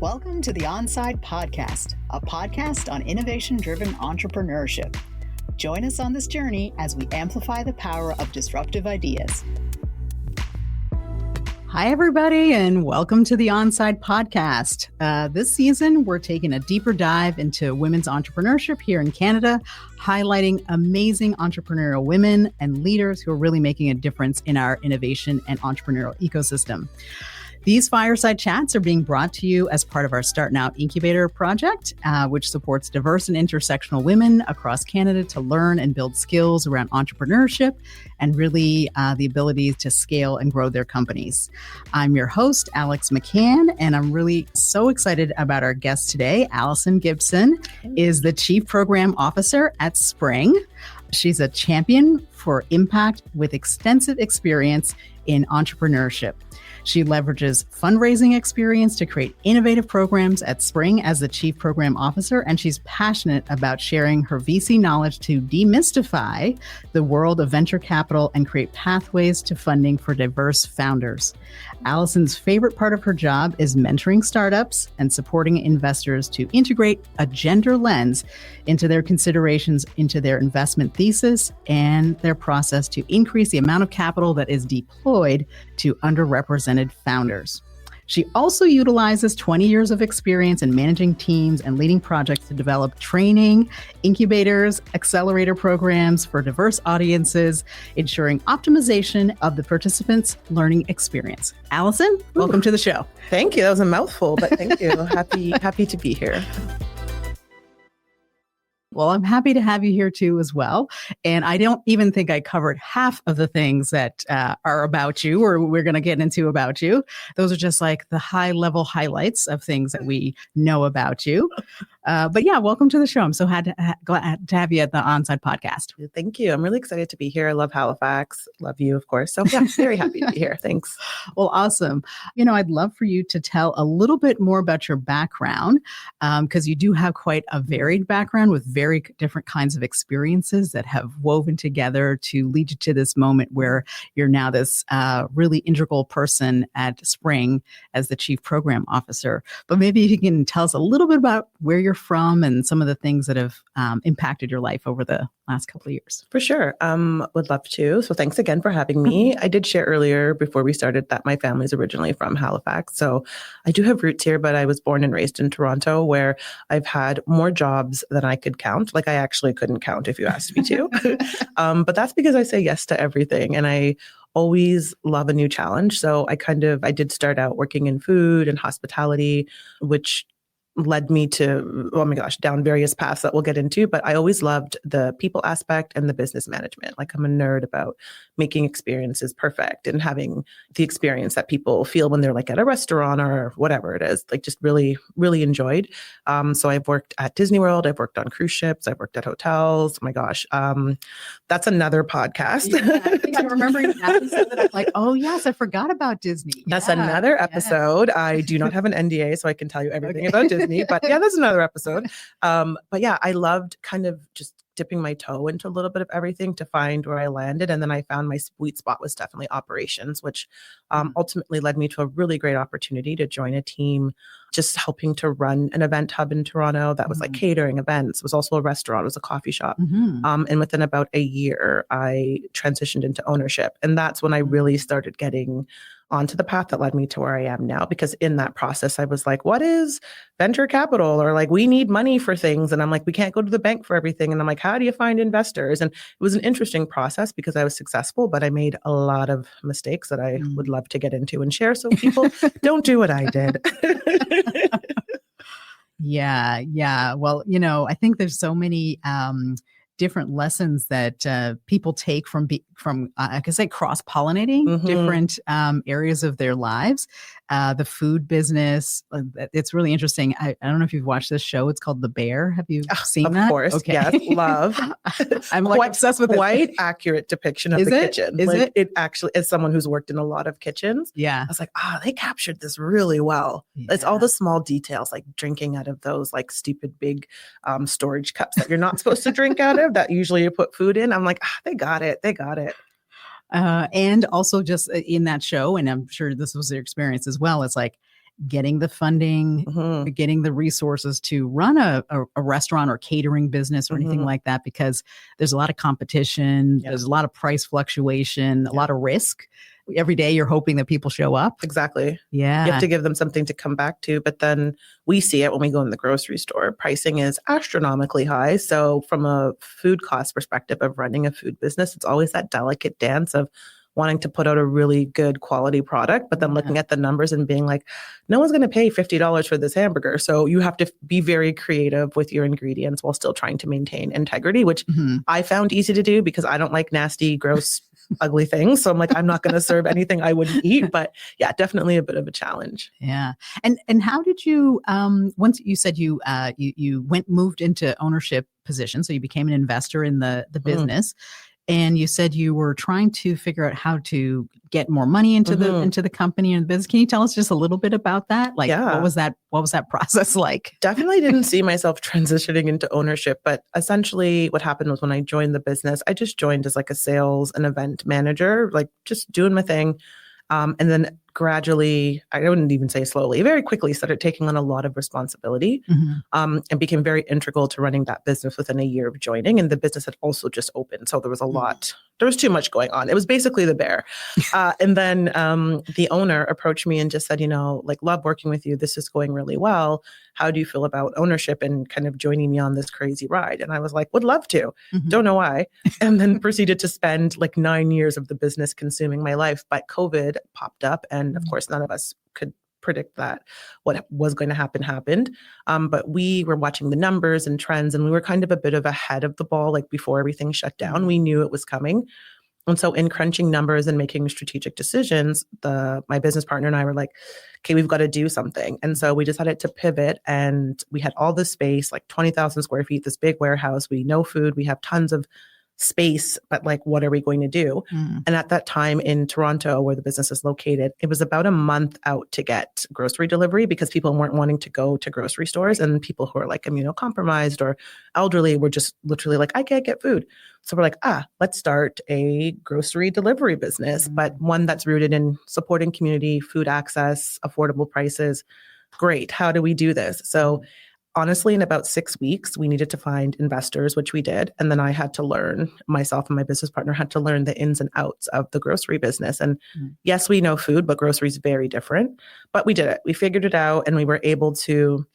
Welcome to the Onside Podcast, a podcast on innovation-driven entrepreneurship. Join us on this journey as we amplify the power of disruptive ideas. Hi, everybody, and welcome to the Onside Podcast. This season, we're taking a deeper dive into women's entrepreneurship here in Canada, highlighting amazing entrepreneurial women and leaders who are really making a difference in our innovation and entrepreneurial ecosystem. These fireside chats are being brought to you as part of our Start Now Incubator project, which supports diverse and intersectional women across Canada to learn and build skills around entrepreneurship and really the ability to scale and grow their companies. I'm your host, Alex McCann, and I'm really so excited about our guest today. Allison Gibson is the Chief Program Officer at Spring. She's a champion for impact with extensive experience in entrepreneurship. She leverages fundraising experience to create innovative programs at Spring as the Chief Program Officer, and she's passionate about sharing her VC knowledge to demystify the world of venture capital and create pathways to funding for diverse founders. Allison's favorite part of her job is mentoring startups and supporting investors to integrate a gender lens into their considerations, into their investment thesis, and their process to increase the amount of capital that is deployed to underrepresented founders. She also utilizes 20 years of experience in managing teams and leading projects to develop training, incubators, accelerator programs for diverse audiences, ensuring optimization of the participants' learning experience. Allison, welcome to the show. Thank you. That was a mouthful, but thank you. Happy to be here. Well, I'm happy to have you here too as well. And I don't even think I covered half of the things that are about you or we're going to get into about you. Those are just like the high level highlights of things that we know about you. But yeah, welcome to the show. I'm so glad to have you at the Onside Podcast. Thank you. I'm really excited to be here. I love Halifax. Love you, of course. So yeah, very happy to be here. Thanks. Well, awesome. I'd love for you to tell a little bit more about your background because you do have quite a varied background with very different kinds of experiences that have woven together to lead you to this moment where you're now this really integral person at Spring as the Chief Program Officer. But maybe if you can tell us a little bit about where you're from and some of the things that have impacted your life over the last couple of years. For sure. Would love to. So thanks again for having me. I did share earlier before we started that my family's originally from Halifax. So I do have roots here, but I was born and raised in Toronto where I've had more jobs than I could count. Like I actually couldn't count if you asked me to. But that's because I say yes to everything. And I always love a new challenge. So I did start out working in food and hospitality, which led me to, oh my gosh, down various paths that we'll get into. But I always loved the people aspect and the business management. Like I'm a nerd about making experiences perfect and having the experience that people feel when they're like at a restaurant or whatever it is, like just really, really enjoyed. So I've worked at Disney World. I've worked on cruise ships. I've worked at hotels. Oh my gosh. That's another podcast. Yeah, I think I'm remembering an episode that I'm like, oh yes, I forgot about Disney. That's another episode. Yeah. I do not have an NDA, so I can tell you everything about Disney. But yeah, that's another episode. But yeah, I loved kind of just dipping my toe into a little bit of everything to find where I landed. And then I found my sweet spot was definitely operations, which ultimately led me to a really great opportunity to join a team just helping to run an event hub in Toronto that was like catering events. It was also a restaurant. It was a coffee shop. And within about a year, I transitioned into ownership. And that's when I really started getting onto the path that led me to where I am now. Because in that process, I was like, what is venture capital? Or like, we need money for things. And I'm like, we can't go to the bank for everything. And I'm like, how do you find investors? And it was an interesting process because I was successful, but I made a lot of mistakes that I would love to get into and share. So people don't do what I did. Yeah. Well, I think there's so many different lessons that people take from I could say cross-pollinating different areas of their lives. The food business, it's really interesting. I don't know if you've watched this show. It's called The Bear. Have you seen that? Of course. Okay. Yes. Love. I'm like obsessed with it. Quite accurate depiction of the kitchen. Is like, it? It actually, as someone who's worked in a lot of kitchens, yeah, I was like, they captured this really well. Yeah. It's all the small details, like drinking out of those like stupid big storage cups that you're not supposed to drink out of that usually you put food in. I'm like, they got it. And also just in that show, and I'm sure this was their experience as well, it's like getting the funding, getting the resources to run a restaurant or catering business or anything like that, because there's a lot of competition, there's a lot of price fluctuation, a lot of risk. Every day you're hoping that people show up. Exactly. Yeah. You have to give them something to come back to. But then we see it when we go in the grocery store. Pricing is astronomically high. So from a food cost perspective of running a food business, it's always that delicate dance of wanting to put out a really good quality product, but then looking at the numbers and being like, no one's going to pay $50 for this hamburger. So you have to be very creative with your ingredients while still trying to maintain integrity, which I found easy to do because I don't like nasty, gross, ugly things. So I'm like, I'm not going to serve anything I wouldn't eat. But yeah, definitely a bit of a challenge. Yeah. And how did you, once you said you moved into ownership position, so you became an investor in the business. And you said you were trying to figure out how to get more money into the company and the business. Can you tell us just a little bit about that? Like, what was that process like? Definitely didn't see myself transitioning into ownership, but essentially what happened was when I joined the business, I just joined as like a sales and event manager, like just doing my thing. And then gradually, I wouldn't even say slowly, very quickly started taking on a lot of responsibility and became very integral to running that business within a year of joining. And the business had also just opened. So there was a lot, there was too much going on. It was basically the bear. And then the owner approached me and just said, like, love working with you. This is going really well. How do you feel about ownership and kind of joining me on this crazy ride? And I was like, would love to. Don't know why. And then proceeded to spend like 9 years of the business consuming my life. But COVID popped up. And of course, none of us could predict that what was going to happen happened. But we were watching the numbers and trends, and we were kind of a bit of ahead of the ball, like before everything shut down. We knew it was coming. And so in crunching numbers and making strategic decisions, my business partner and I were like, okay, we've got to do something. And so we decided to pivot, and we had all this space, like 20,000 square feet, this big warehouse. We know food, we have tons of space, but like, what are we going to do? And at that time in Toronto, where the business is located, it was about a month out to get grocery delivery because people weren't wanting to go to grocery stores, and people who are like immunocompromised or elderly were just literally like, I can't get food. So we're like, let's start a grocery delivery business, but one that's rooted in supporting community, food access, affordable prices. Great. How do we do this? So honestly, in about 6 weeks, we needed to find investors, which we did. And then I had to learn, myself and my business partner had to learn the ins and outs of the grocery business. And yes, we know food, but grocery is very different. But we did it. We figured it out, and we were able to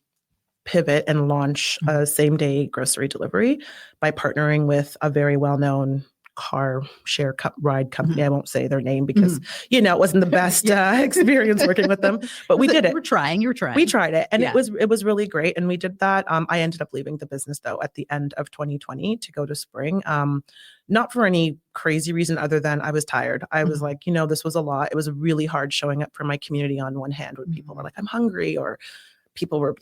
pivot and launch a same-day grocery delivery by partnering with a very well-known car share ride company. I won't say their name because, it wasn't the best experience working with them, but we did it. You were trying. We tried it, and it was really great. And we did that. I ended up leaving the business though at the end of 2020 to go to Spring. Not for any crazy reason other than I was tired. I was like, this was a lot. It was really hard showing up for my community on one hand when people were like, I'm hungry, or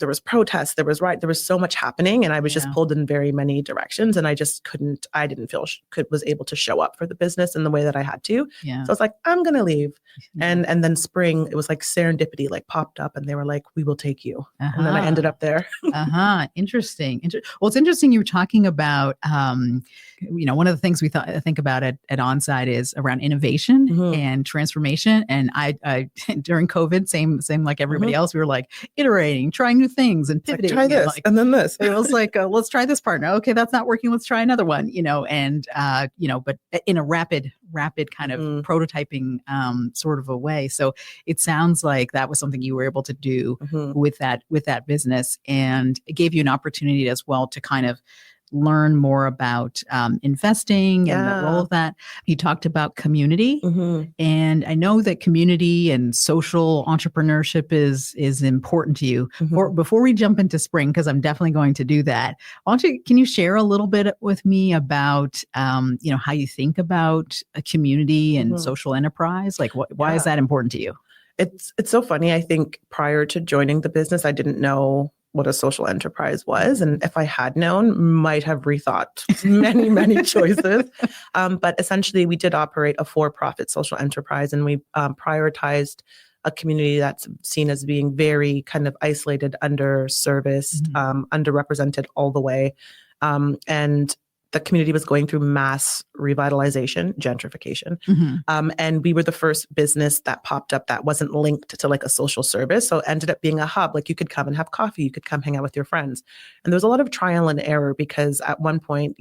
there was protests, there was so much happening, and I was just pulled in very many directions, and I didn't feel was able to show up for the business in the way that I had to. So I was like, I'm going to leave. And then Spring, it was like serendipity, like popped up, and they were like, we will take you. And then I ended up there. Interesting. Well, it's interesting you were talking about, one of the things I think about at Onsite is around innovation and transformation. And I during COVID, same like everybody else, we were like iterating, trying new things and pivoting. Try this and then this. It was like, let's try this partner. Okay, that's not working. Let's try another one. But in a rapid kind of prototyping sort of a way. So it sounds like that was something you were able to do with that business, and it gave you an opportunity as well to kind of learn more about investing and the role of that. You talked about community, and I know that community and social entrepreneurship is important to you. Before we jump into Spring, because I'm definitely going to do that, can you share a little bit with me about how you think about a community and social enterprise? Like, why is that important to you? It's so funny. I think prior to joining the business, I didn't know what a social enterprise was. And if I had known, might have rethought many, many choices. But essentially, we did operate a for-profit social enterprise, and we prioritized a community that's seen as being very kind of isolated, underserviced, underrepresented all the way. And the community was going through mass revitalization, gentrification. And we were the first business that popped up that wasn't linked to like a social service. So it ended up being a hub. Like you could come and have coffee, you could come hang out with your friends. And there was a lot of trial and error because at one point,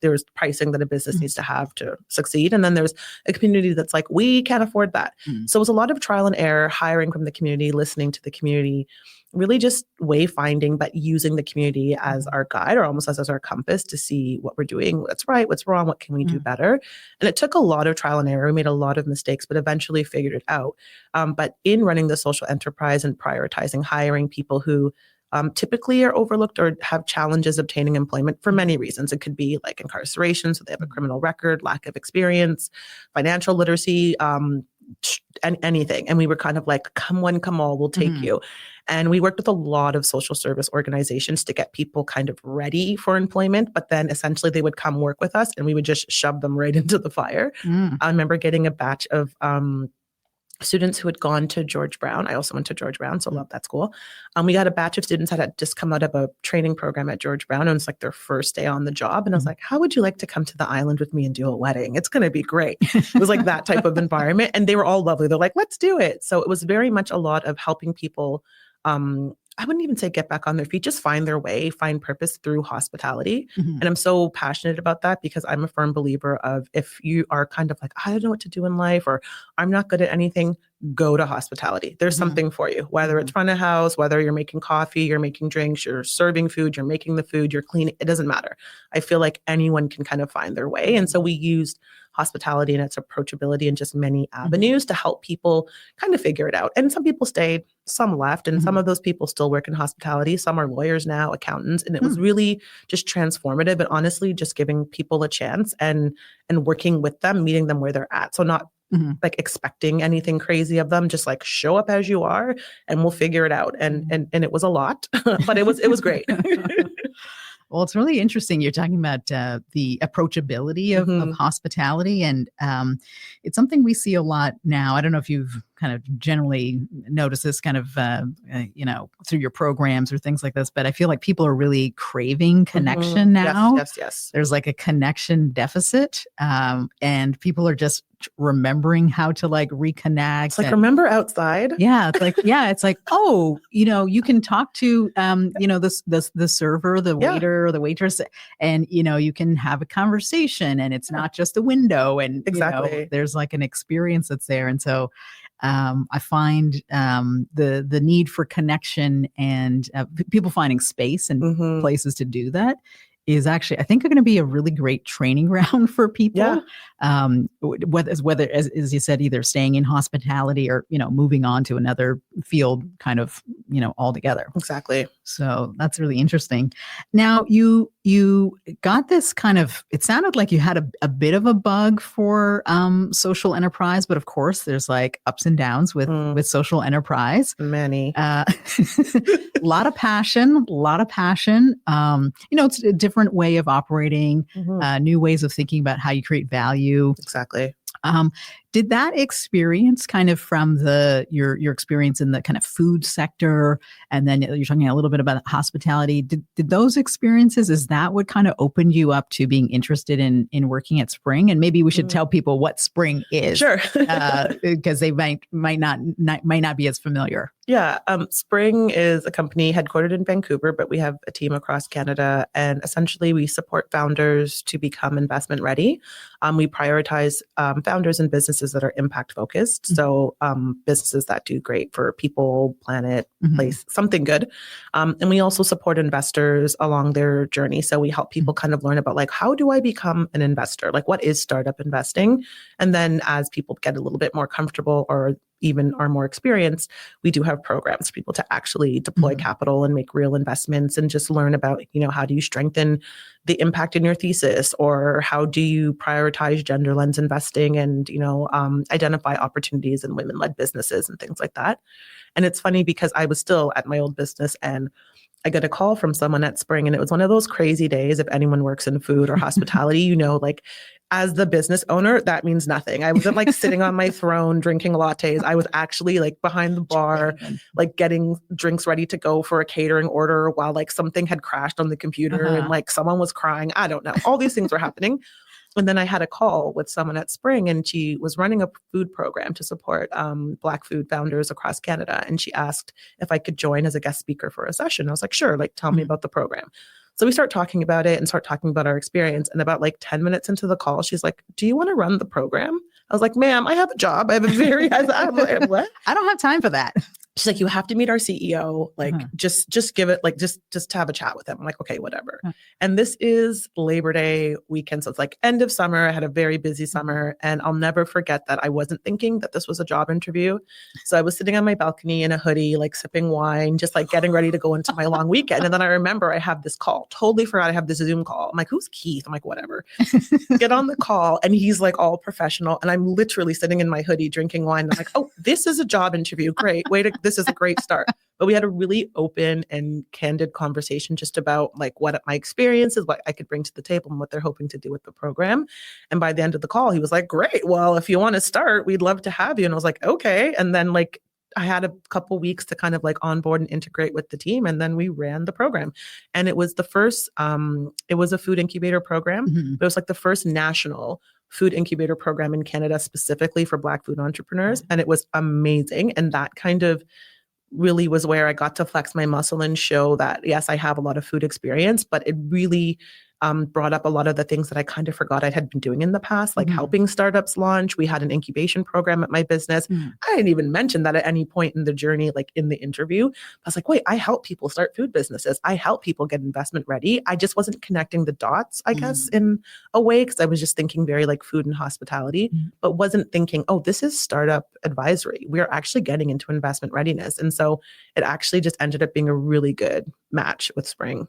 there was pricing that a business needs to have to succeed. And then there's a community that's like, we can't afford that. So it was a lot of trial and error, hiring from the community, listening to the community, really just wayfinding, but using the community as our guide or almost as our compass to see what we're doing, what's right, what's wrong, what can we do better. And it took a lot of trial and error. We made a lot of mistakes, but eventually figured it out. But in running the social enterprise and prioritizing hiring people who typically are overlooked or have challenges obtaining employment for many reasons. It could be like incarceration, so they have a criminal record, lack of experience, financial literacy, and anything. And we were kind of like, come one, come all, we'll take you. And we worked with a lot of social service organizations to get people kind of ready for employment, but then essentially they would come work with us and we would just shove them right into the fire. I remember getting a batch of students who had gone to George Brown. I also went to George Brown, so love that school. We got a batch of students that had just come out of a training program at George Brown, and it was like their first day on the job. And I was like, how would you like to come to the island with me and do a wedding? It's going to be great. It was like that type of environment. And they were all lovely. They're like, let's do it. So it was very much a lot of helping people, I wouldn't even say get back on their feet, just find their way, find purpose through hospitality. And I'm so passionate about that because I'm a firm believer of if you are kind of like, I don't know what to do in life, or I'm not good at anything, go to hospitality. There's something for you, whether it's front of house, whether you're making coffee, you're making drinks, you're serving food, you're making the food, you're cleaning, it doesn't matter. I feel like anyone can kind of find their way. And so we used hospitality and its approachability in just many avenues to help people kind of figure it out. And some people stayed, some left, and some of those people still work in hospitality. Some are lawyers now, accountants, and it was really just transformative. And honestly, just giving people a chance and working with them, meeting them where they're at. So not like expecting anything crazy of them, just like show up as you are and we'll figure it out. And it was a lot, but it was great. Well, it's really interesting. You're talking about the approachability of hospitality, and it's something we see a lot now. I don't know if you've kind of generally noticed this kind of, through your programs or things like this, but I feel like people are really craving connection now. Yes. There's like a connection deficit, and people are just remembering how to like reconnect. It's like, remember outside? Yeah. It's like, oh, you can talk to, the server, the waiter or the waitress, and, you can have a conversation and it's not just a window, and exactly. There's like an experience that's there. And so I find the need for connection and people finding space and places to do that is actually, I think, are going to be a really great training ground for people. Whether as you said, either staying in hospitality or, moving on to another field kind of, altogether. Exactly. So that's really interesting. Now you got this kind of, it sounded like you had a bit of a bug for social enterprise, but of course there's like ups and downs with social enterprise. Many. A lot of passion. It's a different way of operating, new ways of thinking about how you create value. Exactly. Did that experience kind of from your experience in the kind of food sector, and then you're talking a little bit about hospitality, did those experiences, is that what kind of opened you up to being interested in working at Spring? And maybe we should tell people what Spring is. Sure. Because they might not be as familiar. Yeah. Spring is a company headquartered in Vancouver, but we have a team across Canada, and essentially we support founders to become investment ready. We prioritize founders and businesses that are impact focused. So businesses that do great for people, planet, place, something good. And we also support investors along their journey. So we help people kind of learn about like, how do I become an investor? Like, what is startup investing? And then as people get a little bit more comfortable or even are more experienced, we do have programs for people to actually deploy capital and make real investments and just learn about, how do you strengthen the impact in your thesis, or how do you prioritize gender lens investing and, identify opportunities in women-led businesses and things like that. And it's funny because I was still at my old business and I got a call from someone at Spring, and it was one of those crazy days. If anyone works in food or hospitality, you know, like as the business owner, that means nothing. I wasn't like sitting on my throne drinking lattes. I was actually like behind the bar, like getting drinks ready to go for a catering order while like something had crashed on the computer and like someone was crying. I don't know. All these things were happening. And then I had a call with someone at Spring, and she was running a food program to support Black food founders across Canada. And she asked if I could join as a guest speaker for a session. I was like, sure, like tell me about the program. So we start talking about it and start talking about our experience. And about like 10 minutes into the call, she's like, do you want to run the program? I was like, ma'am, I have a job. I have a very, I'm like, what? I don't have time for that. She's like, you have to meet our CEO. Like, just give it, like, just to have a chat with him. I'm like, okay, whatever. And this is Labor Day weekend. So it's like end of summer. I had a very busy summer, and I'll never forget that I wasn't thinking that this was a job interview. So I was sitting on my balcony in a hoodie, like sipping wine, just like getting ready to go into my long weekend. And then I remember I have this call, totally forgot I have this Zoom call. I'm like, who's Keith? I'm like, whatever. Get on the call. And he's like all professional. And I'm literally sitting in my hoodie drinking wine. I'm like, oh, this is a job interview. Great. This is a great start. But we had a really open and candid conversation just about like what my experience is, what I could bring to the table, and what they're hoping to do with the program. And by the end of the call, he was like, great, well, if you want to start, we'd love to have you. And I was like, okay. And then like I had a couple weeks to kind of like onboard and integrate with the team. And then we ran the program. And it was the first, it was a food incubator program. It was like the first national food incubator program in Canada, specifically for Black food entrepreneurs. And it was amazing. And that kind of really was where I got to flex my muscle and show that, yes, I have a lot of food experience, but it really brought up a lot of the things that I kind of forgot I had been doing in the past, like helping startups launch. We had an incubation program at my business. I didn't even mention that at any point in the journey, like in the interview. I was like, wait, I help people start food businesses. I help people get investment ready. I just wasn't connecting the dots, I guess, in a way, because I was just thinking very like food and hospitality, but wasn't thinking, oh, this is startup advisory. We're actually getting into investment readiness. And so it actually just ended up being a really good match with Spring.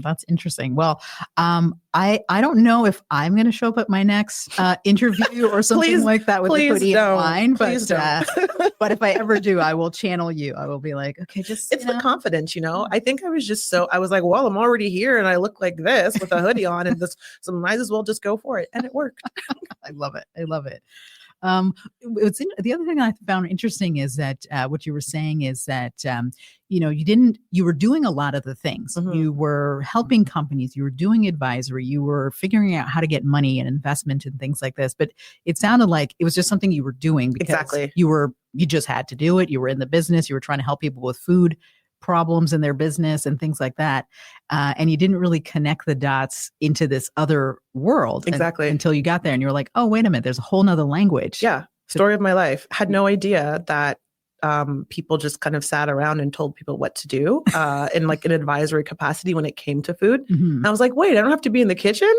That's interesting. Well, I don't know if I'm going to show up at my next interview or something like that with the hoodie in mind, but if I ever do, I will channel you. I will be like, okay, just it's the confidence, you know. I think I was like, well, I'm already here and I look like this with a hoodie on, and this, so might as well just go for it, and it worked. I love it. I love it. The other thing I found interesting is that what you were saying is that you were doing a lot of the things. You were helping companies, you were doing advisory, you were figuring out how to get money and investment and things like this. But it sounded like it was just something you were doing because you just had to do it. You were in the business. You were trying to help people with food problems in their business and things like that. And you didn't really connect the dots into this other world until you got there, and you're like, oh, wait a minute, there's a whole nother language. Yeah. Story of my life. Had no idea that people just kind of sat around and told people what to do in like an advisory capacity when it came to food. And I was like, wait, I don't have to be in the kitchen.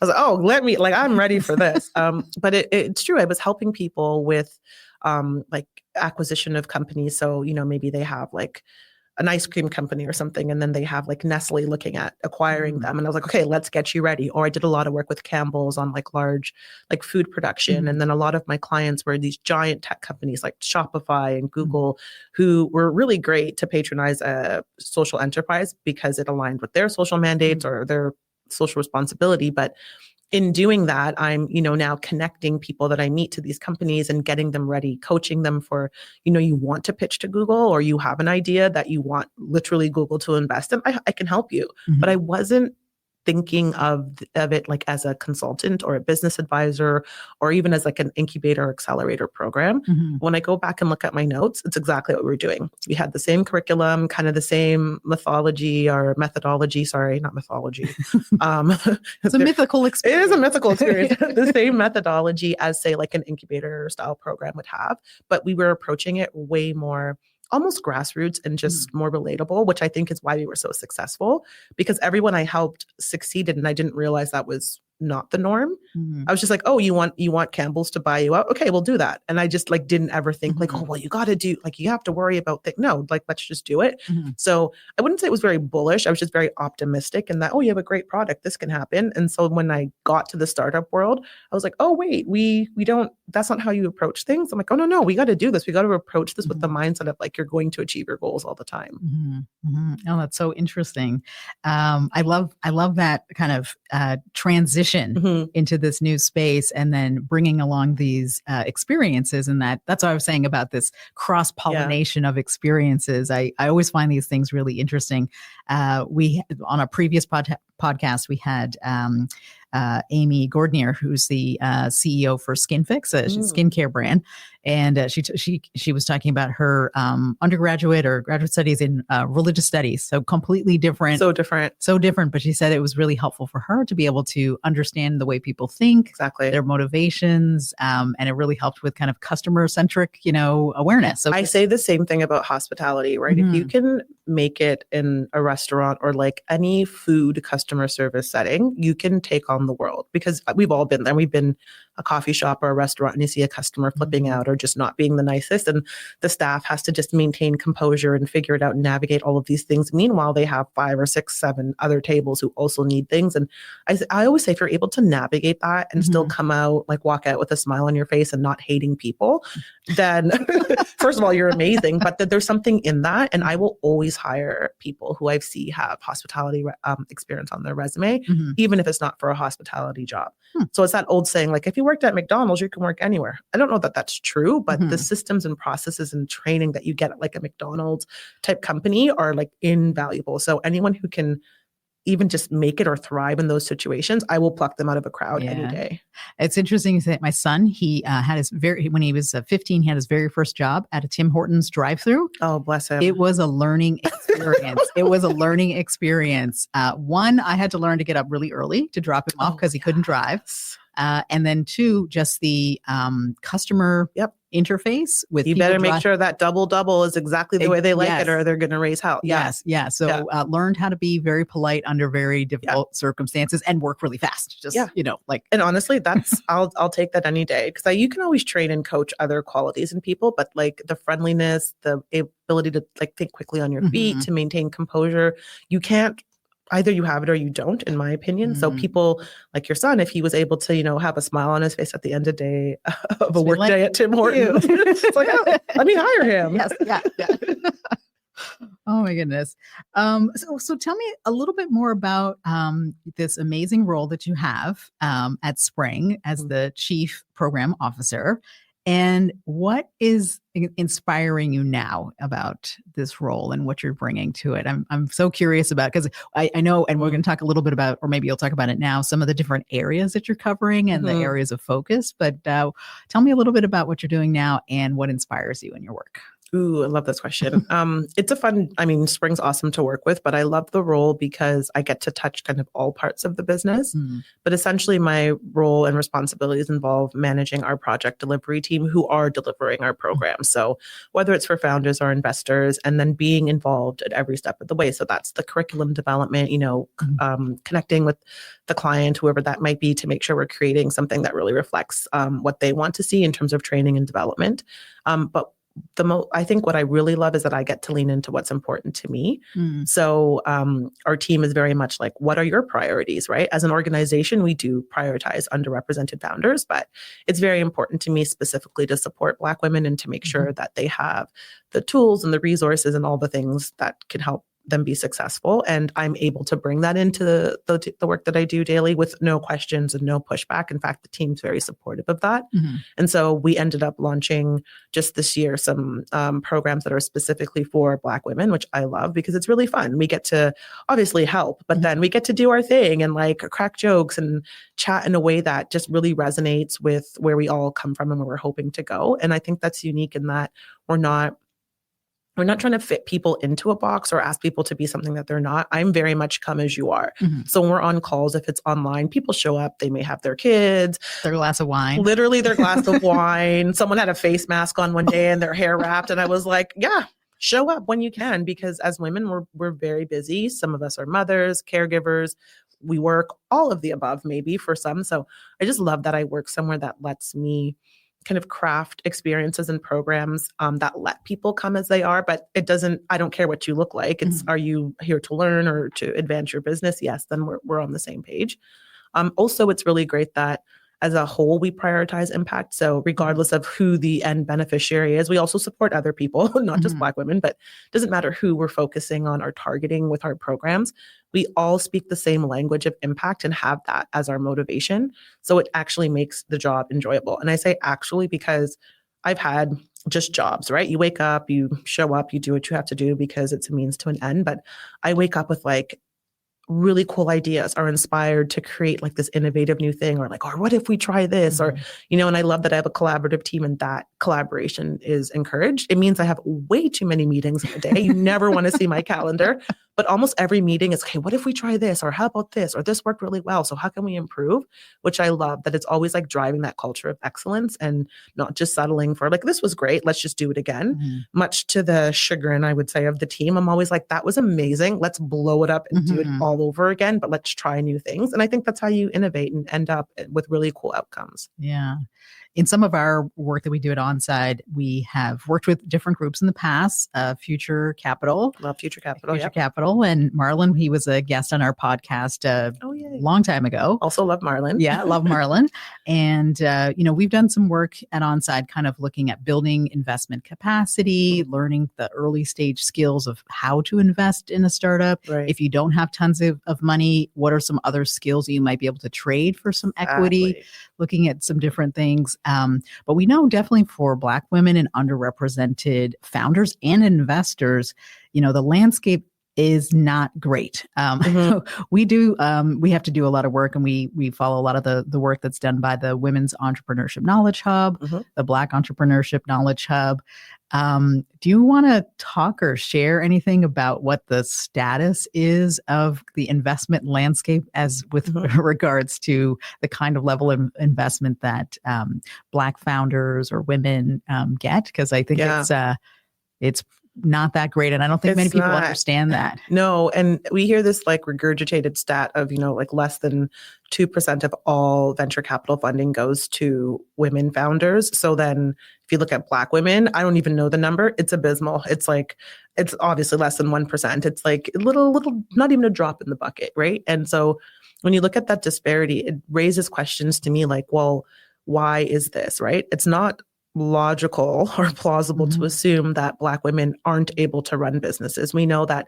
I was like, oh, I'm ready for this. But it's true. I was helping people with like acquisition of companies. So, maybe they have like an ice cream company or something, and then they have like Nestle looking at acquiring them. And I was like, okay, let's get you ready. Or I did a lot of work with Campbell's on like large like food production. And then a lot of my clients were these giant tech companies like Shopify and Google, who were really great to patronize a social enterprise because it aligned with their social mandates or their social responsibility. But in doing that, I'm, now connecting people that I meet to these companies and getting them ready, coaching them for, you want to pitch to Google, or you have an idea that you want literally Google to invest in. I can help you. But I wasn't thinking of it like as a consultant or a business advisor, or even as like an incubator or accelerator program. When I go back and look at my notes, it's exactly what we were doing. We had the same curriculum, kind of the same methodology. Sorry, not mythology. It's a mythical experience. It is a mythical experience. The same methodology as, say, like an incubator style program would have, but we were approaching it way more almost grassroots and just more relatable, which I think is why we were so successful, because everyone I helped succeeded. And I didn't realize that was not the norm. Mm-hmm. I was just like, oh, you want Campbell's to buy you out? Okay, we'll do that. And I just like didn't ever think like, oh, well, you got to do like, you have to worry about that. No, like, let's just do it. Mm-hmm. So I wouldn't say it was very bullish. I was just very optimistic in that, oh, you have a great product. This can happen. And so when I got to the startup world, I was like, oh, wait, we don't, that's not how you approach things. I'm like, oh, no, we got to do this. We got to approach this with the mindset of like, you're going to achieve your goals all the time. Mm-hmm. Mm-hmm. Oh, that's so interesting. I love that kind of transition into this new space, and then bringing along these experiences, and that's what I was saying about this cross-pollination of experiences. I always find these things really interesting. We on a previous podcast we had Amy Gordnier, who's the CEO for SkinFix, a skincare brand, and she was talking about her undergraduate or graduate studies in religious studies. So completely different, so different. But she said it was really helpful for her to be able to understand the way people think, exactly, their motivations, and it really helped with kind of customer centric, awareness. So I say the same thing about hospitality, right? If you can make it in a restaurant or like any food customer service setting, you can take on the world, because we've all been there. We've been a coffee shop or a restaurant and you see a customer flipping out or just not being the nicest, and the staff has to just maintain composure and figure it out and navigate all of these things. Meanwhile, they have 5 or 6, 7 other tables who also need things. And I always say, if you're able to navigate that and still come out, like walk out with a smile on your face and not hating people, then first of all, you're amazing, but there's something in that. And I will always hire people who I see have hospitality experience on their resume, even if it's not for a hospitality job. So it's that old saying, like, if you worked at McDonald's, you can work anywhere. I don't know that that's true, but the systems and processes and training that you get at like a McDonald's type company are like invaluable. So anyone who can even just make it or thrive in those situations, I will pluck them out of a crowd any day. It's interesting that my son, he had when he was 15, he had his very first job at a Tim Hortons drive-through. Oh, bless him. It was a learning experience. One, I had to learn to get up really early to drop him off because he couldn't drive. And then 2, just the customer interface with you better make sure that double is exactly the way they like it, or they're going to raise hell. So learned how to be very polite under very difficult circumstances and work really fast. And honestly, that's I'll take that any day, because you can always train and coach other qualities in people, but like the friendliness, the ability to like think quickly on your feet, to maintain composure, you can't. Either you have it or you don't, in my opinion. So people like your son, if he was able to, have a smile on his face at the end of day of a work day at Tim Hortons, it's like, oh, let me hire him. Oh my goodness. So tell me a little bit more about this amazing role that you have at Spring as the Chief Program Officer. And what is inspiring you now about this role and what you're bringing to it? I'm so curious about, because I know, and we're going to talk a little bit about, or maybe you'll talk about it now, some of the different areas that you're covering and the areas of focus. But tell me a little bit about what you're doing now and what inspires you in your work. Ooh, I love this question. It's a fun, Spring's awesome to work with, but I love the role because I get to touch kind of all parts of the business. But essentially my role and responsibilities involve managing our project delivery team who are delivering our program. So whether it's for founders or investors, and then being involved at every step of the way. So that's the curriculum development, connecting with the client, whoever that might be, to make sure we're creating something that really reflects what they want to see in terms of training and development. But I think what I really love is that I get to lean into what's important to me. So our team is very much like, what are your priorities, right? As an organization, we do prioritize underrepresented founders, but it's very important to me specifically to support Black women and to make sure that they have the tools and the resources and all the things that can help them be successful. And I'm able to bring that into the work that I do daily with no questions and no pushback. In fact, the team's very supportive of that. And so we ended up launching just this year some programs that are specifically for Black women, which I love because it's really fun. We get to obviously help, but then we get to do our thing and like crack jokes and chat in a way that just really resonates with where we all come from and where we're hoping to go. And I think that's unique in that we're not trying to fit people into a box or ask people to be something that they're not. I'm very much come as you are. So when we're on calls, if it's online, people show up, they may have their kids. Their glass of wine. Literally their glass of wine. Someone had a face mask on one day and their hair wrapped. And I was like, yeah, show up when you can, because as women, we're very busy. Some of us are mothers, caregivers. we work, all of the above, maybe for some. So I just love that I work somewhere that lets me kind of craft experiences and programs that let people come as they are, but I don't care what you look like. It's, are you here to learn or to advance your business? Yes, then we're on the same page. Also, it's really great that as a whole, we prioritize impact. So regardless of who the end beneficiary is, we also support other people, not just Black women, but it doesn't matter who we're focusing on or targeting with our programs. We all speak the same language of impact and have that as our motivation. So it actually makes the job enjoyable. And I say actually because I've had just jobs, right? You wake up, you show up, you do what you have to do because it's a means to an end. But I wake up with like really cool ideas, are inspired to create like this innovative new thing, or what if we try this? Or, and I love that I have a collaborative team and that collaboration is encouraged. It means I have way too many meetings in a day. You never want to see my calendar, but almost every meeting is, okay, what if we try this? Or how about this? Or this worked really well. So how can we improve? Which I love that it's always like driving that culture of excellence and not just settling for like, this was great, let's just do it again. Much to the chagrin, I would say, of the team. I'm always like, that was amazing. Let's blow it up and do it all over again, but let's try new things. And I think that's how you innovate and end up with really cool outcomes. Yeah. In some of our work that we do at Onside, we have worked with different groups in the past, Future Capital. Love Future Capital. Future Capital. And Marlon, he was a guest on our podcast a long time ago. Also love Marlon. Yeah, love Marlon. And, we've done some work at Onside kind of looking at building investment capacity, learning the early stage skills of how to invest in a startup. Right. If you don't have tons of money, what are some other skills you might be able to trade for some equity? Looking at some different things. But we know definitely for Black women and underrepresented founders and investors, the landscape is not great. We have to do a lot of work, and we follow a lot of the work that's done by the Women's Entrepreneurship Knowledge Hub, the Black Entrepreneurship Knowledge Hub. Do you want to talk or share anything about what the status is of the investment landscape as with regards to the kind of level of investment that Black founders or women get? Because I think it's not that great. And I don't think many people understand that. No. And we hear this like regurgitated stat of, less than 2% of all venture capital funding goes to women founders. So then if you look at Black women, I don't even know the number. It's abysmal. It's obviously less than 1%. It's like a little, not even a drop in the bucket. Right. And so when you look at that disparity, it raises questions to me like, well, why is this? Right. It's not logical or plausible to assume that Black women aren't able to run businesses. We know that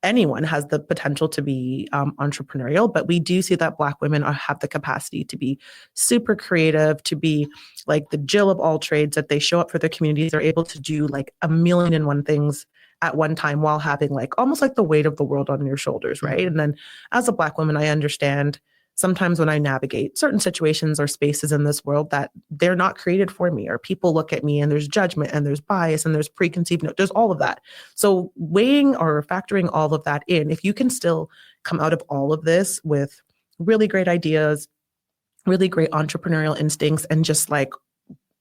anyone has the potential to be entrepreneurial, but we do see that Black women have the capacity to be super creative, to be like the Jill of all trades, that they show up for their communities. They're able to do like 1,000,001 things at one time while having like almost like the weight of the world on your shoulders, right? And then as a Black woman, I understand sometimes when I navigate certain situations or spaces in this world that they're not created for me, or people look at me and there's judgment and there's bias and there's preconceived, there's all of that. So weighing or factoring all of that in, if you can still come out of all of this with really great ideas, really great entrepreneurial instincts, and just like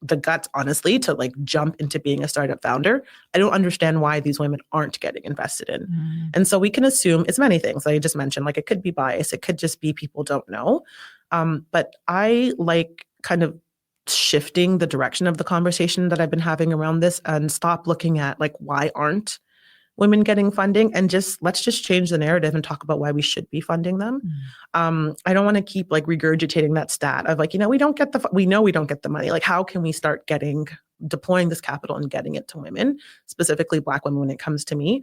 the guts, honestly, to like jump into being a startup founder, I don't understand why these women aren't getting invested in. And so we can assume it's many things. Like I just mentioned, like it could be bias. It could just be people don't know. But I like kind of shifting the direction of the conversation that I've been having around this and stop looking at like, why aren't women getting funding, and let's just change the narrative and talk about why we should be funding them. I don't want to keep like regurgitating that stat of like, we know we don't get the money. Like, how can we start deploying this capital and getting it to women, specifically Black women when it comes to me?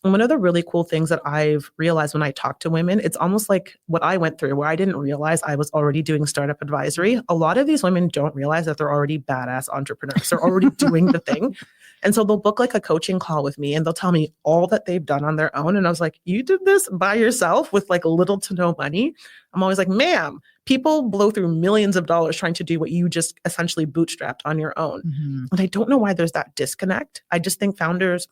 And one of the really cool things that I've realized when I talk to women, it's almost like what I went through, where I didn't realize I was already doing startup advisory. A lot of these women don't realize that they're already badass entrepreneurs. They're already doing the thing. And so they'll book like a coaching call with me and they'll tell me all that they've done on their own. And I was like, you did this by yourself with like little to no money? I'm always like, ma'am, people blow through millions of dollars trying to do what you just essentially bootstrapped on your own. And I don't know why there's that disconnect. I just think investors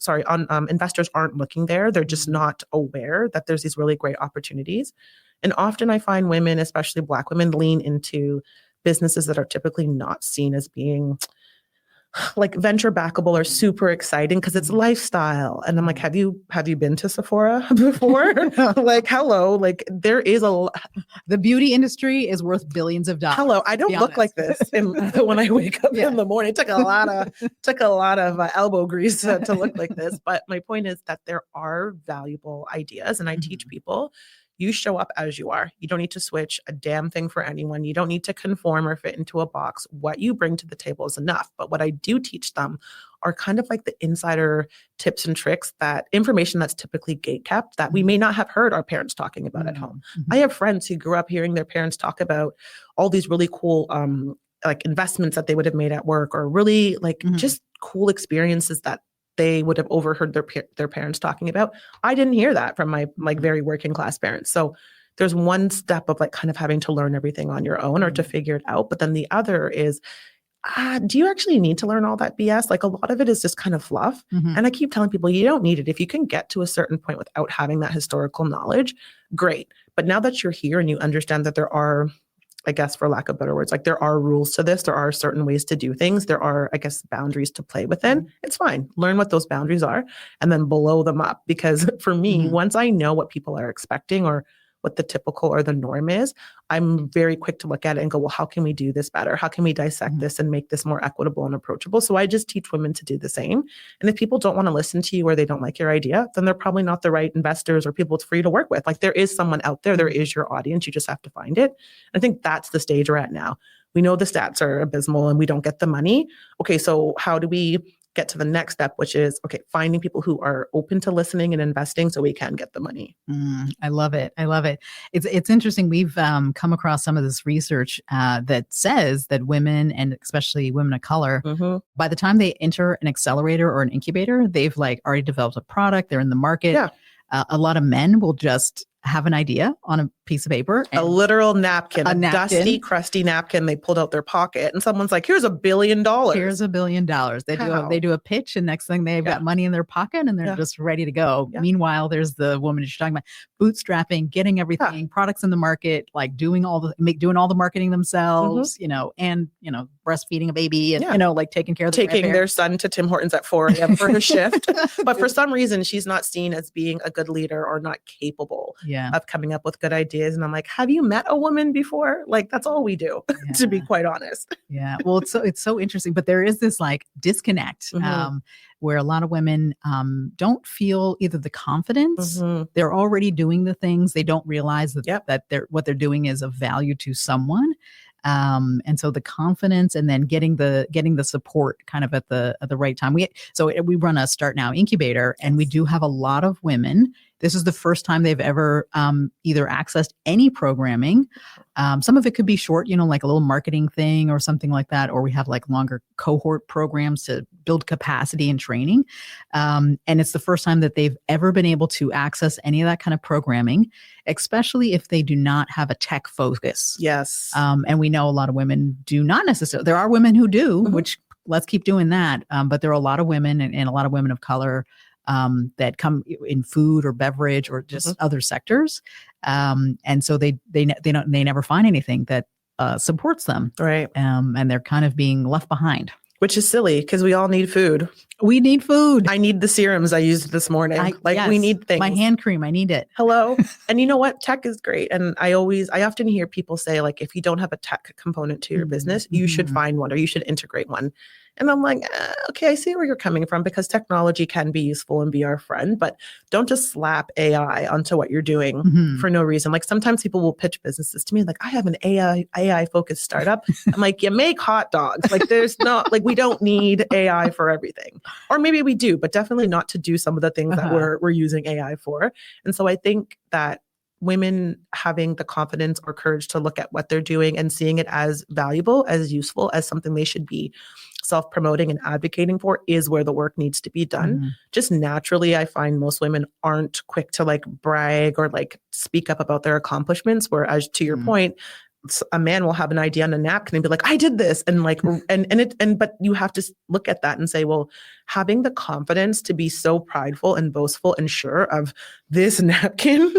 aren't looking there. They're just not aware that there's these really great opportunities. And often I find women, especially Black women, lean into businesses that are typically not seen as being like venture backable are super exciting because it's lifestyle. And I'm like, have you been to Sephora before? Like, hello, like there is the beauty industry is worth billions of dollars. Hello, I don't look like this when I wake up in the morning. It took a lot of elbow grease to look like this. But my point is that there are valuable ideas, and I teach people. You show up as you are. You don't need to switch a damn thing for anyone. You don't need to conform or fit into a box. What you bring to the table is enough. But what I do teach them are kind of like the insider tips and tricks, that information that's typically gatekept that we may not have heard our parents talking about at home. I have friends who grew up hearing their parents talk about all these really cool like investments that they would have made at work, or really like just cool experiences that they would have overheard their parents talking about. I didn't hear that from my like very working class parents. So there's one step of like kind of having to learn everything on your own or to figure it out. But then the other is, do you actually need to learn all that BS? Like a lot of it is just kind of fluff. And I keep telling people, you don't need it. If you can get to a certain point without having that historical knowledge, great. But now that you're here and you understand that there are, I guess, for lack of better words, like there are rules to this, there are certain ways to do things, there are, I guess, boundaries to play within. It's fine. Learn what those boundaries are and then blow them up. Because for me, once I know what people are expecting or what the typical or the norm is, I'm very quick to look at it and go, well, how can we do this better? How can we dissect this and make this more equitable and approachable? So I just teach women to do the same. And if people don't want to listen to you or they don't like your idea, then they're probably not the right investors or people for you to work with. Like there is someone out there, there is your audience. You just have to find it. I think that's the stage we're at now. We know the stats are abysmal and we don't get the money. Okay, so how do we get to the next step, which is, okay, finding people who are open to listening and investing so we can get the money. I love it. I love it. It's interesting. We've come across some of this research that says that women, and especially women of color, by the time they enter an accelerator or an incubator, they've like already developed a product. They're in the market. Yeah. A lot of men will just have an idea on a piece of paper. A literal napkin, a dusty, crusty napkin they pulled out their pocket. And someone's like, here's $1 billion. Here's $1 billion. They do a pitch, and next thing they've got money in their pocket and they're just ready to go. Meanwhile, there's the woman you're talking about, bootstrapping, getting everything, products in the market, like doing all the marketing themselves, and breastfeeding a baby and, like taking care of their son to Tim Hortons at 4 a.m. for his shift. But for some reason, she's not seen as being a good leader or not capable of coming up with good ideas. And I'm like, have you met a woman before? Like, that's all we do, to be quite honest. Yeah. Well, it's so interesting, but there is this like disconnect where a lot of women don't feel either the confidence, they're already doing the things, they don't realize that what they're doing is of value to someone. And so the confidence, and then getting the support kind of at the right time. We run a Start Now incubator, and we do have a lot of women. This is the first time they've ever either accessed any programming. Some of it could be short, like a little marketing thing or something like that, or we have like longer cohort programs to build capacity and training. And it's the first time that they've ever been able to access any of that kind of programming, especially if they do not have a tech focus. Yes. And we know a lot of women do not necessarily. There are women who do, which let's keep doing that. But there are a lot of women and a lot of women of color that come in food or beverage or just other sectors. And so they never find anything that supports them. Right. And they're kind of being left behind. Which is silly because we all need food. We need food. I need the serums I used this morning. We need things. My hand cream, I need it. Hello. And you know what? Tech is great. And I often hear people say, like, if you don't have a tech component to your business, you should find one or you should integrate one. And I'm like, okay, I see where you're coming from, because technology can be useful and be our friend, but don't just slap AI onto what you're doing for no reason. Like sometimes people will pitch businesses to me like, I have an AI focused startup. I'm like, you make hot dogs. Like there's not, like, we don't need AI for everything. Or maybe we do, but definitely not to do some of the things that we're using AI for. And so I think that women having the confidence or courage to look at what they're doing and seeing it as valuable, as useful, as something they should be self-promoting and advocating for is where the work needs to be done. Just naturally, I find most women aren't quick to like brag or like speak up about their accomplishments. Whereas to your point, a man will have an idea on a napkin and be like, I did this. And like, but you have to look at that and say, well, having the confidence to be so prideful and boastful and sure of this napkin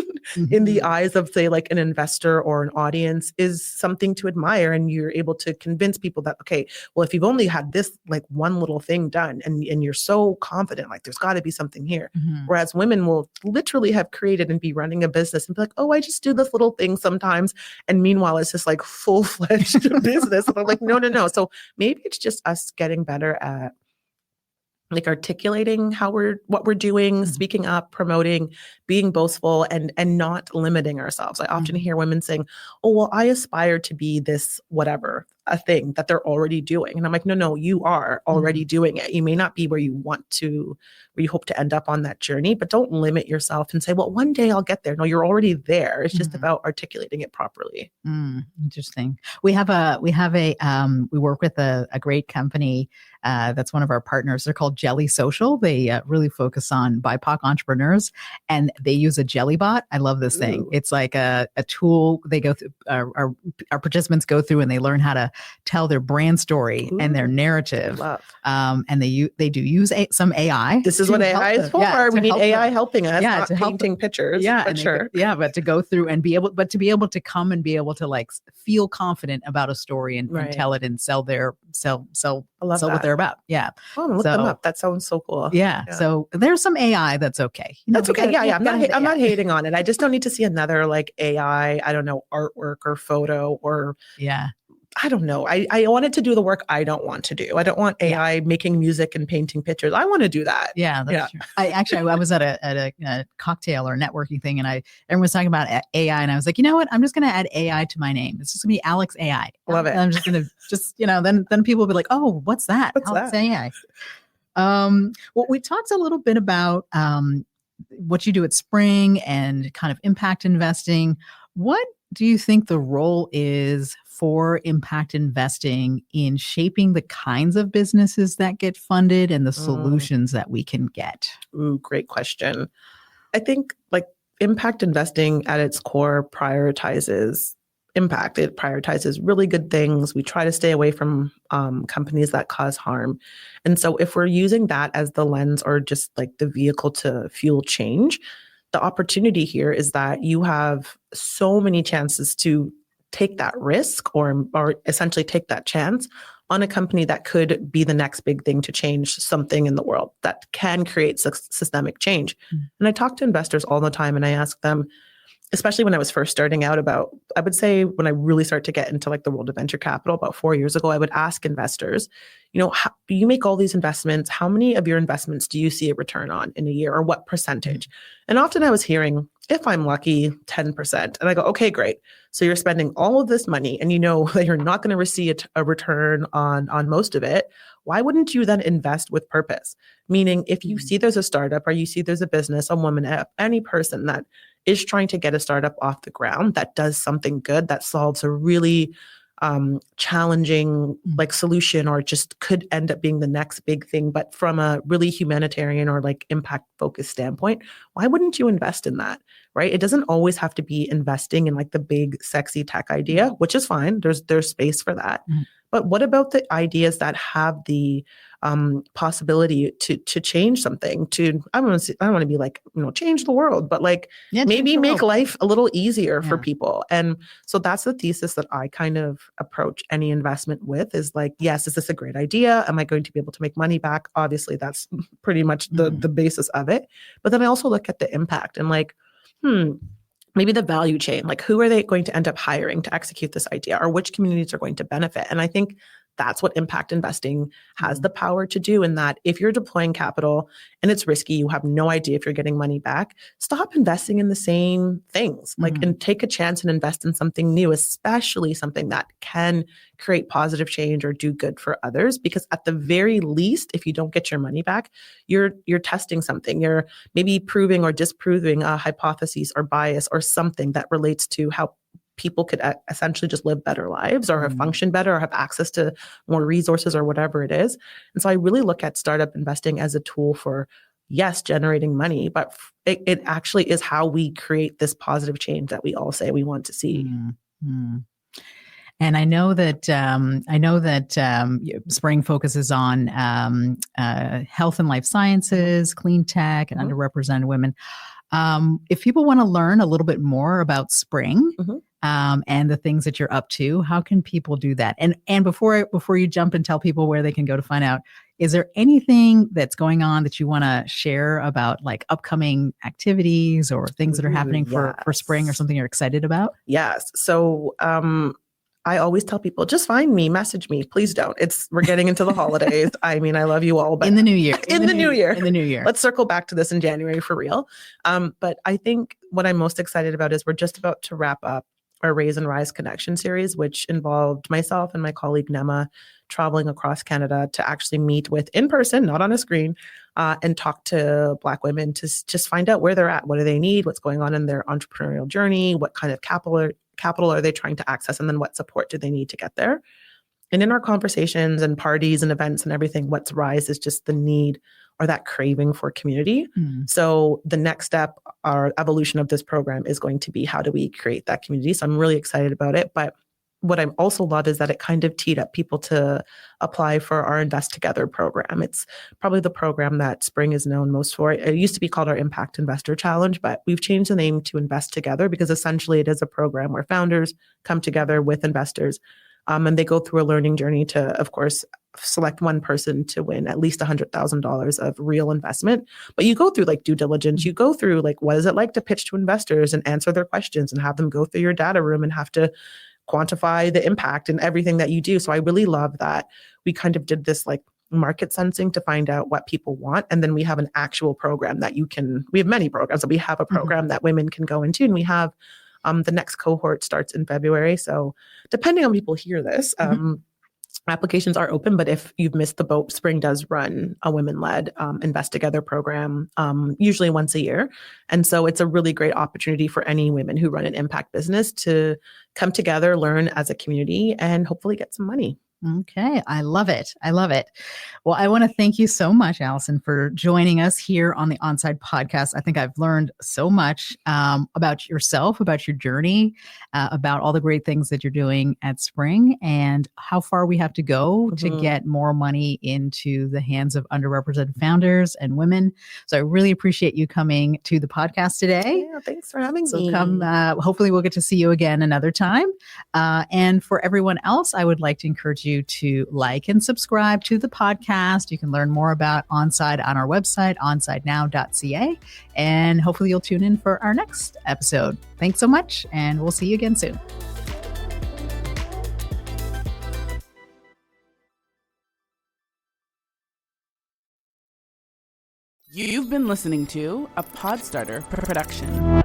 in the eyes of, say, like an investor or an audience is something to admire. And you're able to convince people that, okay, well, if you've only had this like one little thing done and you're so confident, like there's got to be something here. Whereas women will literally have created and be running a business and be like, oh, I just do this little thing sometimes. And meanwhile, it's just like full-fledged business. And I'm like, no. So maybe it's just us getting better at like articulating what we're doing, speaking up, promoting, being boastful, and not limiting ourselves. I often hear women saying, oh, well, I aspire to be this, whatever, a thing that they're already doing. And I'm like, no, you are already doing it. You may not be where you want to, where you hope to end up on that journey, but don't limit yourself and say, well, one day I'll get there. No, you're already there. It's just about articulating it properly. Interesting. We work with a great company that's one of our partners. They're called Jelly Social. They really focus on BIPOC entrepreneurs, and they use a jelly bot. I love this thing. It's like a tool they go through, our participants go through, and they learn how to tell their brand story and their narrative. And they do use some AI. This is what AI is for. Yeah, we need AI helping us, not painting pictures. Yeah, but sure. But to go through and be able to come and be able to like feel confident about a story and tell it and sell what they're about. Yeah. Oh, look them up. That sounds so cool. Yeah. So there's some AI that's okay. That's okay. Yeah. I'm not hating on it. I just don't need to see another like AI, I don't know, artwork or photo or I don't know. I wanted to do the work I don't want to do. I don't want AI making music and painting pictures. I want to do that. Yeah, that's true. I was at a cocktail or networking thing, and everyone was talking about AI, and I was like, you know what? I'm just going to add AI to my name. It's just going to be Alex AI. Love it. And I'm just going to then people will be like, oh, what's that? Alex AI. Well, we talked a little bit about what you do at Spring and kind of impact investing. What do you think the role is for impact investing in shaping the kinds of businesses that get funded and the solutions that we can get? Ooh, great question. I think like impact investing at its core prioritizes impact. It prioritizes really good things. We try to stay away from companies that cause harm. And so if we're using that as the lens or just like the vehicle to fuel change, the opportunity here is that you have so many chances to take that risk or essentially take that chance on a company that could be the next big thing to change something in the world that can create systemic change. And I talk to investors all the time and I ask them, especially when I was first starting out I would say when I really started to get into like the world of venture capital about 4 years ago, I would ask investors, you make all these investments. How many of your investments do you see a return on in a year or what percentage? And often I was hearing, if I'm lucky, 10%. And I go, okay, great. So you're spending all of this money and you know that you're not going to receive a return on most of it. Why wouldn't you then invest with purpose? Meaning if you see there's a startup or you see there's a business, a woman, any person that is trying to get a startup off the ground that does something good, that solves a really challenging like solution or just could end up being the next big thing, but from a really humanitarian or like impact focused standpoint, why wouldn't you invest in that? Right? It doesn't always have to be investing in like the big sexy tech idea, which is fine. There's space for that. But what about the ideas that have the possibility to change something? I don't want to be like, change the world, but like maybe make life a little easier for people. And so that's the thesis that I kind of approach any investment with is like, yes, is this a great idea? Am I going to be able to make money back? Obviously, that's pretty much the basis of it. But then I also look at the impact and like, maybe the value chain, like who are they going to end up hiring to execute this idea or which communities are going to benefit? And I think that's what impact investing has the power to do, in that if you're deploying capital and it's risky, you have no idea if you're getting money back, stop investing in the same things, and take a chance and invest in something new, especially something that can create positive change or do good for others. Because at the very least, if you don't get your money back, you're testing something. You're maybe proving or disproving a hypothesis or bias or something that relates to how people could essentially just live better lives or function better or have access to more resources or whatever it is. And so I really look at startup investing as a tool for, yes, generating money, but it actually is how we create this positive change that we all say we want to see. And I know that Spring focuses on health and life sciences, clean tech, and underrepresented women. If people want to learn a little bit more about Spring, Mhm. and the things that you're up to, how can people do that? And before you jump and tell people where they can go to find out, is there anything that's going on that you want to share about, like upcoming activities or things that are happening for Spring, or Yes. something you're excited about? Yes. So I always tell people, just find me, message me. Please don't. We're getting into the holidays. I mean, I love you all, but In the new year. in the new year. In the new year. Let's circle back to this in January for real. But I think what I'm most excited about is we're just about to wrap up our Raise and Rise Connection series, which involved myself and my colleague Nema traveling across Canada to actually meet with in person, not on a screen, and talk to Black women to just find out where they're at, what do they need, what's going on in their entrepreneurial journey, what kind of capital are they trying to access, and then what support do they need to get there. And in our conversations and parties and events and everything, what's Rise is just the need or that craving for community. So the next step, our evolution of this program is going to be, how do we create that community? So I'm really excited about it. But what I also love is that it kind of teed up people to apply for our Invest Together program. It's probably the program that Spring is known most for. It used to be called our Impact Investor Challenge, but we've changed the name to Invest Together because essentially it is a program where founders come together with investors, and they go through a learning journey to, of course, select one person to win at least $100,000 of real investment. But you go through like due diligence. You go through like, what is it like to pitch to investors and answer their questions and have them go through your data room and have to quantify the impact and everything that you do. So I really love that we kind of did this like market sensing to find out what people want. And then we have an actual program that we have many programs, but we have a program that women can go into. And we have the next cohort starts in February. So depending on people hear this, applications are open, but if you've missed the boat, Spring does run a women-led Invest Together program, usually once a year. And so it's a really great opportunity for any women who run an impact business to come together, learn as a community, and hopefully get some money. Okay. I love it. I love it. Well, I want to thank you so much, Allison, for joining us here on the Onside podcast. I think I've learned so much about yourself, about your journey, about all the great things that you're doing at Spring, and how far we have to go to get more money into the hands of underrepresented founders and women. So I really appreciate you coming to the podcast today. Yeah, thanks for having me. So come, hopefully we'll get to see you again another time. And for everyone else, I would like to encourage you to like and subscribe to the podcast. You can learn more about Onside on our website, onsidenow.ca. And hopefully you'll tune in for our next episode. Thanks so much, and we'll see you again soon. You've been listening to a Podstarter production.